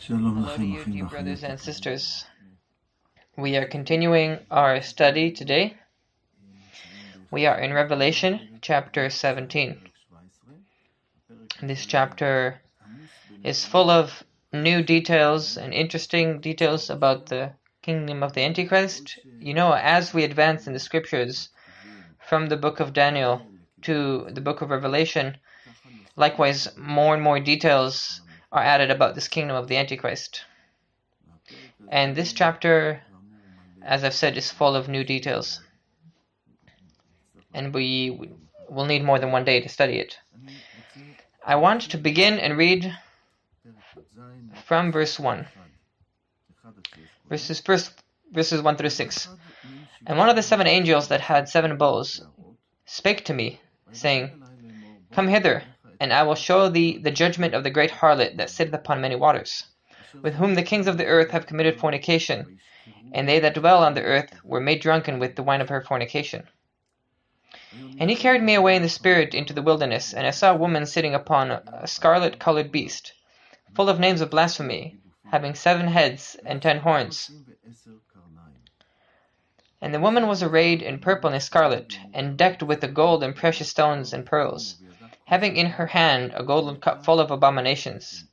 Hello to you, dear brothers and sisters. We are continuing our study today. We are in Revelation chapter 17. This chapter is full of new details and interesting details about the kingdom of the Antichrist. You know, as we advance in the scriptures from the book of Daniel to the book of Revelation, likewise more and more details are added about this kingdom of the Antichrist. And this chapter, as I've said, is full of new details. And we will need more than one day to study it. I want to begin and read from verse 1. Verses 1 through 6. And one of the 7 angels that had 7 bowls spake to me, saying, Come hither, and I will show thee the judgment of the great harlot that sitteth upon many waters, with whom the kings of the earth have committed fornication, and they that dwell on the earth were made drunken with the wine of her fornication. And he carried me away in the spirit into the wilderness, and I saw a woman sitting upon a scarlet-colored beast, full of names of blasphemy, having 7 heads and 10 horns. And the woman was arrayed in purple and scarlet, and decked with the gold and precious stones and pearls, having in her hand a golden cup full of abominations,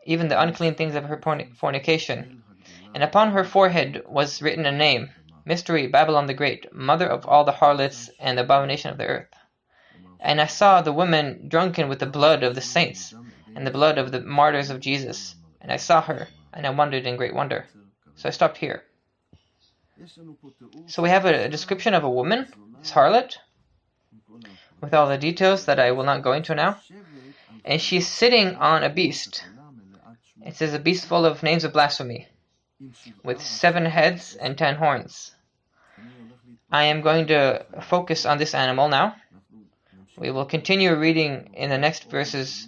even the unclean things of her fornication. And upon her forehead was written a name, Mystery, Babylon the Great, mother of all the harlots and the abomination of the earth. And I saw the woman drunken with the blood of the saints, and the blood of the martyrs of Jesus. And I saw her, and I wondered in great wonder. So I stopped here. So we have a description of a woman, this harlot, with all the details that I will not go into now. And she's sitting on a beast. It says a beast full of names of blasphemy, with 7 heads and 10 horns. I am going to focus on this animal now. We will continue reading in the next verses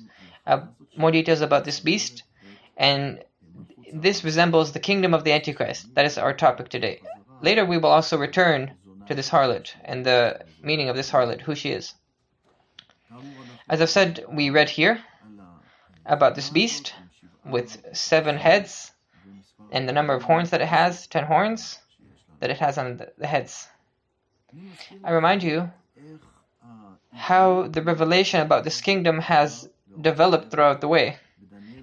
more details about this beast. And this resembles the kingdom of the Antichrist. That is our topic today. Later we will also return to this harlot and the meaning of this harlot, who she is. As I've said, we read here about this beast with 7 heads and the number of horns that it has, 10 horns that it has on the heads. I remind you how the revelation about this kingdom has developed throughout the way.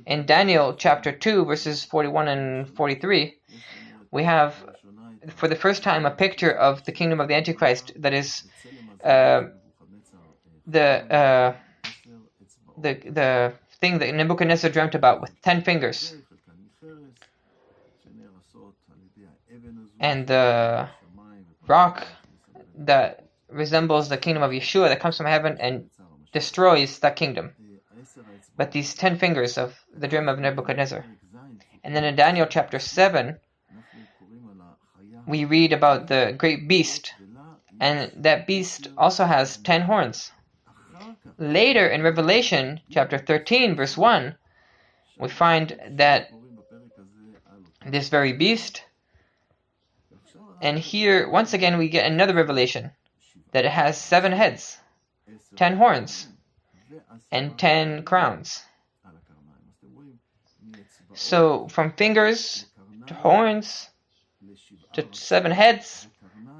In Daniel chapter 2 verses 41 and 43, we have for the first time a picture of the kingdom of the Antichrist that is the thing that Nebuchadnezzar dreamt about with 10 fingers. And the rock that resembles the kingdom of Yeshua that comes from heaven and destroys that kingdom. But these 10 fingers of the dream of Nebuchadnezzar. And then in Daniel chapter 7, we read about the great beast. And that beast also has 10 horns. Later in Revelation chapter 13 verse 1, we find that this very beast, and here once again we get another revelation that it has 7 heads, 10 horns, and 10 crowns. So from fingers to horns to 7 heads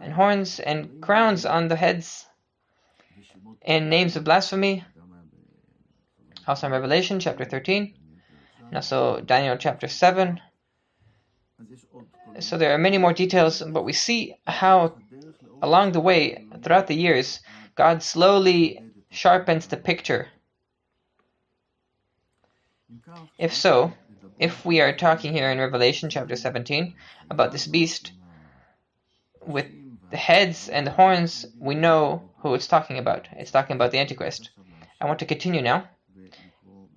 and horns and crowns on the heads, and names of blasphemy, also in Revelation chapter 13, and also Daniel chapter 7. So there are many more details, but we see how along the way, throughout the years, God slowly sharpens the picture. If we are talking here in Revelation chapter 17 about this beast with the heads and the horns, we know who it's talking about. It's talking about the Antichrist. I want to continue now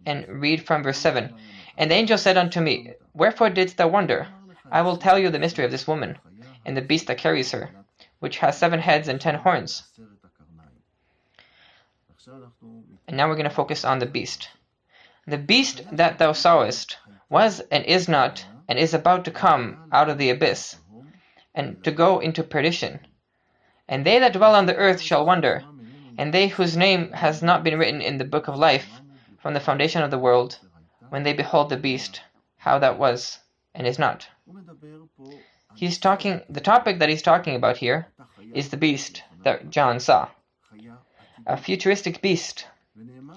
and read from verse 7. And the angel said unto me, Wherefore didst thou wonder? I will tell you the mystery of this woman, and the beast that carries her, which has 7 heads and 10 horns. And now we're going to focus on the beast. The beast that thou sawest was and is not, and is about to come out of the abyss, and to go into perdition. And they that dwell on the earth shall wonder, and they whose name has not been written in the book of life from the foundation of the world, when they behold the beast, how that was and is not. The topic that he's talking about here is the beast that John saw, a futuristic beast,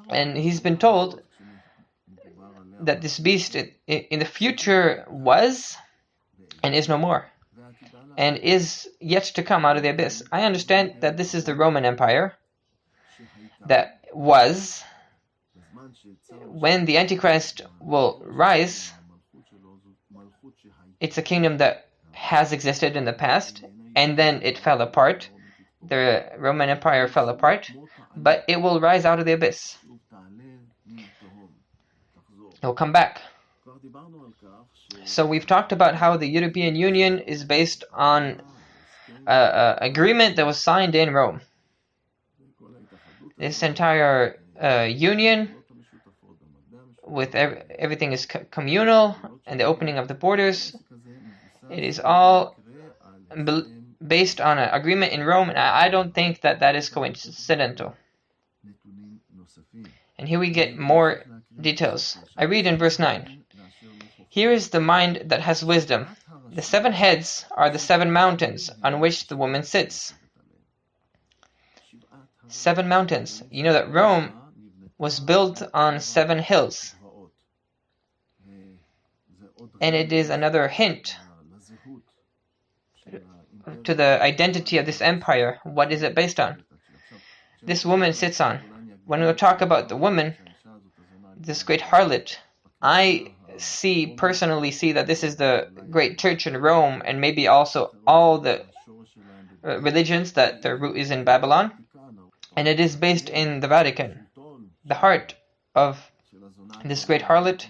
and he's been told that this beast in the future was and is no more, and is yet to come out of the abyss. I understand that this is the Roman Empire that was. When the Antichrist will rise, it's a kingdom that has existed in the past, and then it fell apart. The Roman Empire fell apart, but it will rise out of the abyss. It will come back. So we've talked about how the European Union is based on an agreement that was signed in Rome. This entire union, with everything is communal, and the opening of the borders, it is all based on an agreement in Rome, and I don't think that that is coincidental. And here we get more details. I read in verse 9. Here is the mind that has wisdom. The 7 heads are the 7 mountains on which the woman sits. 7 mountains. You know that Rome was built on 7 hills. And it is another hint to the identity of this empire. What is it based on? This woman sits on. When we talk about the woman, this great harlot, I personally see that this is the great church in Rome, and maybe also all the religions that their root is in Babylon, and it is based in the Vatican. The heart of this great harlot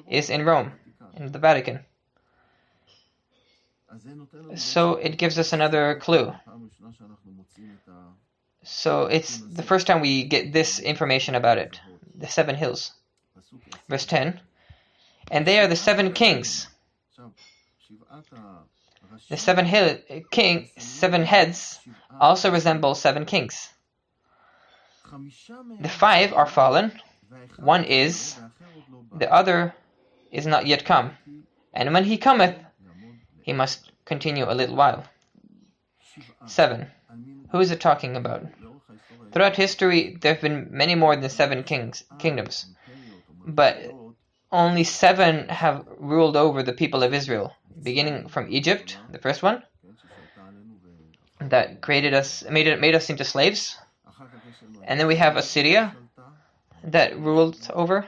is in Rome, in the Vatican. So it gives us another clue. So it's the first time we get this information about it. The 7 hills. Verse 10. And they are the 7 kings. The 7 heads also resemble 7 kings. The 5 are fallen. 1 is. The other is not yet come. And when he cometh, he must continue a little while. 7. Who is it talking about? Throughout history, there have been many more than 7 kingdoms. But only 7 have ruled over the people of Israel. Beginning from Egypt, the first one, that created us, made us into slaves. And then we have Assyria, that ruled over.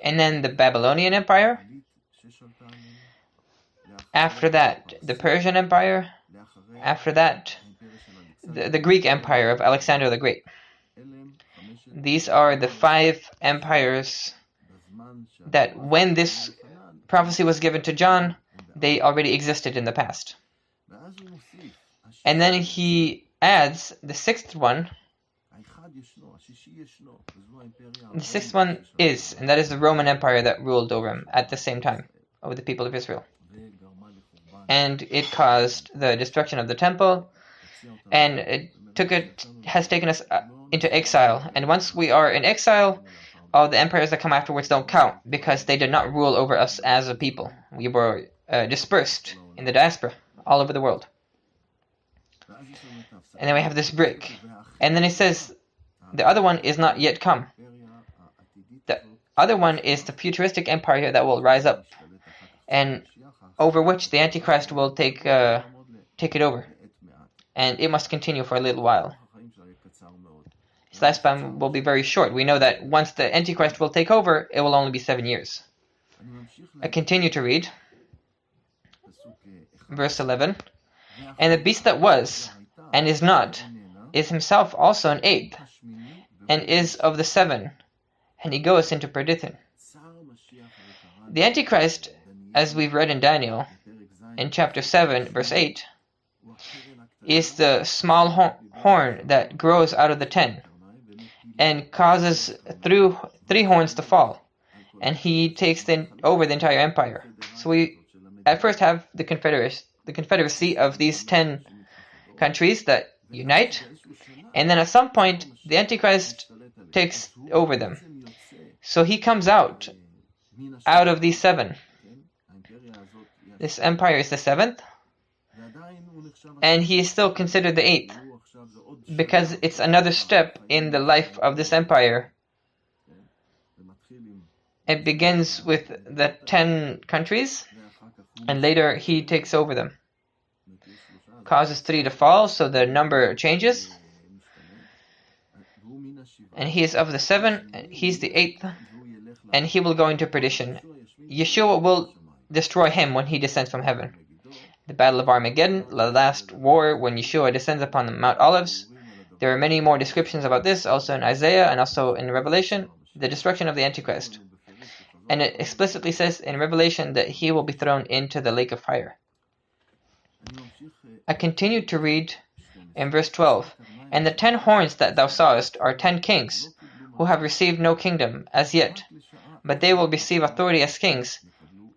And then the Babylonian Empire. After that, the Persian Empire. After that, the Greek Empire of Alexander the Great. These are the 5 empires that when this prophecy was given to John, they already existed in the past. And then he adds the 6th one. The 6th one is, and that is the Roman Empire that ruled over him at the same time, over the people of Israel. And it caused the destruction of the temple, and has taken us into exile. And once we are in exile, all the empires that come afterwards don't count, because they did not rule over us as a people. We were dispersed in the diaspora all over the world. And then we have this brick. And then it says, the other one is not yet come. The other one is the futuristic empire that will rise up, and over which the Antichrist will take it over. And it must continue for a little while. His lifespan will be very short. We know that once the Antichrist will take over, it will only be 7 years. I continue to read. Verse 11. And the beast that was, and is not, is himself also an 8th, and is of the 7, and he goes into perdition. The Antichrist, as we've read in Daniel, in chapter 7, verse 8, is the small horn that grows out of the 10, and causes 3 horns to fall, and he takes over the entire empire. So we at first have the confederacy of these 10 countries that unite, and then at some point the Antichrist takes over them. So he comes out out of these 7. This empire is the 7th, and he is still considered the 8th, because it's another step in the life of this empire. It begins with the 10 countries, and later he takes over them. Causes 3 to fall, so the number changes. And he is of the 7, and he's the 8th, and he will go into perdition. Yeshua will destroy him when he descends from heaven. The Battle of Armageddon, the last war when Yeshua descends upon the Mount Olives. There are many more descriptions about this, also in Isaiah and also in Revelation, the destruction of the Antichrist. And it explicitly says in Revelation that he will be thrown into the lake of fire. I continue to read in verse 12. And the 10 horns that thou sawest are 10 kings, who have received no kingdom as yet, but they will receive authority as kings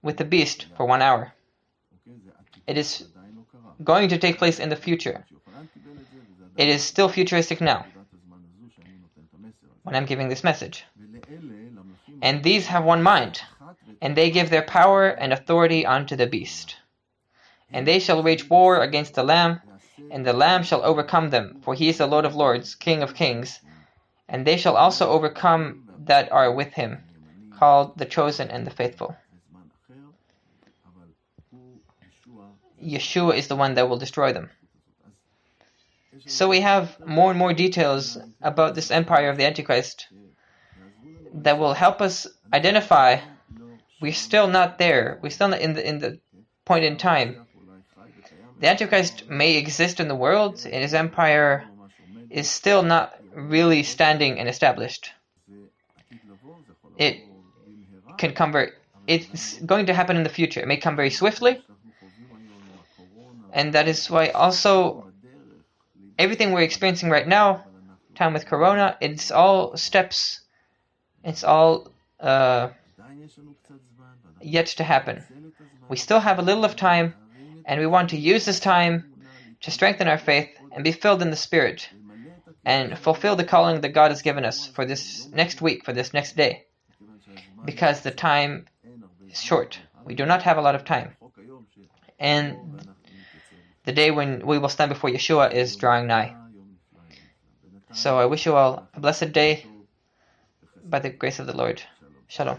with the beast for 1 hour. It is going to take place in the future. It is still futuristic now, when I'm giving this message. And these have one mind, and they give their power and authority unto the beast. And they shall wage war against the Lamb, and the Lamb shall overcome them, for he is the Lord of lords, King of kings. And they shall also overcome that are with him, called the chosen and the faithful. Yeshua is the one that will destroy them. So we have more and more details about this empire of the Antichrist that will help us identify we're still not there. We're still not in the point in time. The Antichrist may exist in the world, and his empire is still not really standing and established. It can come it's going to happen in the future. It may come very swiftly, and that is why also everything we're experiencing right now, time with Corona, it's all steps. It's all yet to happen. We still have a little of time, and we want to use this time to strengthen our faith and be filled in the Spirit and fulfill the calling that God has given us for this next week, for this next day. Because the time is short. We do not have a lot of time. And the day when we will stand before Yeshua is drawing nigh. So I wish you all a blessed day by the grace of the Lord. Shalom.